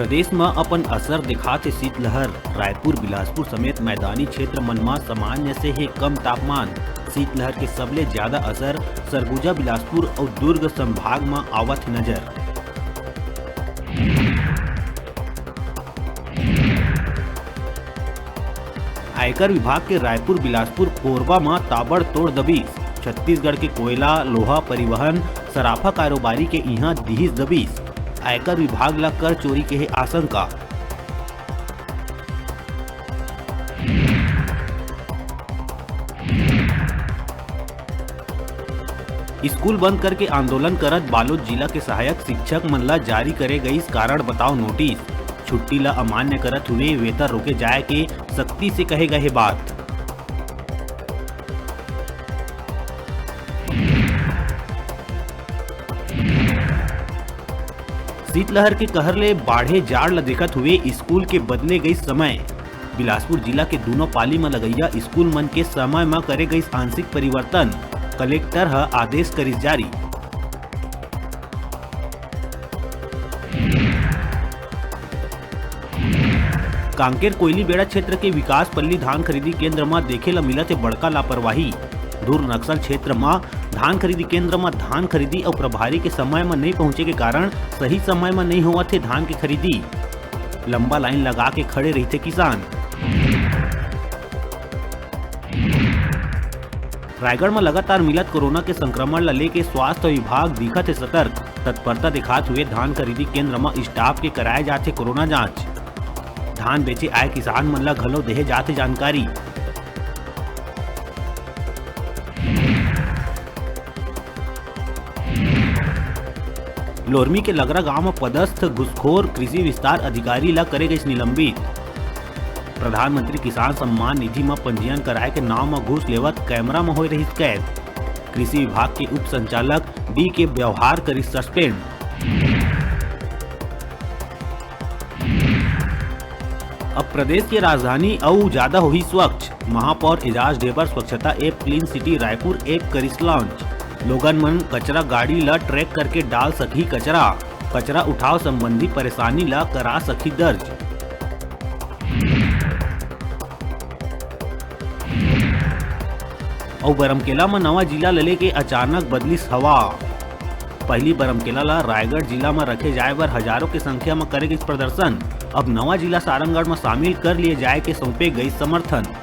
प्रदेश में अपन असर दिखाते शीतलहर। रायपुर बिलासपुर समेत मैदानी क्षेत्र मन में सामान्य से ही कम तापमान। शीतलहर के सबले ज्यादा असर सरगुजा बिलासपुर और दुर्ग संभाग में आवत नजर। आयकर विभाग के रायपुर बिलासपुर कोरबा में ताबड़तोड़ दबिश। छत्तीसगढ़ के कोयला लोहा परिवहन सराफा कारोबारी के यहाँ दिहिस दबिश। आयकर विभाग ला कर चोरी के है आशंका। स्कूल बंद करके आंदोलन करत बालोद जिला के सहायक शिक्षक मन ला जारी करे गई कारण बताओ नोटिस। छुट्टी ला अमान्य करत हुए वेतन रोके जाए के सख्ती से कहे गए बात। शीतलहर के कहर ले बाढ़े जाड़ ला देखत हुए स्कूल के बदले गई समय। बिलासपुर जिला के दोनों पाली में लगैया स्कूल मन के समय में करे गई आंशिक परिवर्तन। कलेक्टर ह आदेश करिस जारी। कांकेर कोयली बेड़ा क्षेत्र के विकास पल्ली धान खरीदी केंद्र में देखे ला मिलत है बड़का लापरवाही। दूर नक्सल क्षेत्र में धान खरीदी केंद्र में धान खरीदी और प्रभारी के समय में नहीं पहुंचे के कारण सही समय में नहीं हुआ थे धान की खरीदी। लंबा लाइन लगा के खड़े रहते किसान। रायगढ़ में लगातार मिलत कोरोना के संक्रमण ला लेके स्वास्थ्य विभाग दिखत है सतर्क। तत्परता दिखाते हुए धान खरीदी केंद्र में स्टाफ के कराए जाते कोरोना जांच। धान बेचे आए किसान मन ला घलो देहे जाते जानकारी। लोरमी के लगरा गांव में पदस्थ घुसखोर कृषि विस्तार अधिकारी ला करे गई निलंबित। प्रधानमंत्री किसान सम्मान निधि में पंजीयन कराए के नाम में घूस लेवत कैमरा में हो रही कैद। कृषि विभाग के उप संचालक डी के व्यवहार करी सस्पेंड। अब प्रदेश की राजधानी और ज्यादा हुई स्वच्छ। महापौर एजाज ढेबर स्वच्छता app clean city Raipur app करिस लॉन्च। लोगन मन कचरा गाड़ी ला ट्रैक करके डाल सकी कचरा उठाव संबंधी परेशानी ला करा सकी दर्ज। और बरमकेला में नवा जिला लले के अचानक बदलिस हवा। पहली बरमकेला ला रायगढ़ जिला में रखे जाए पर हजारों की संख्या में करे गई प्रदर्शन। अब नवा जिला सारंगगढ़ में शामिल कर लिए जाए के सौंपे गई समर्थन।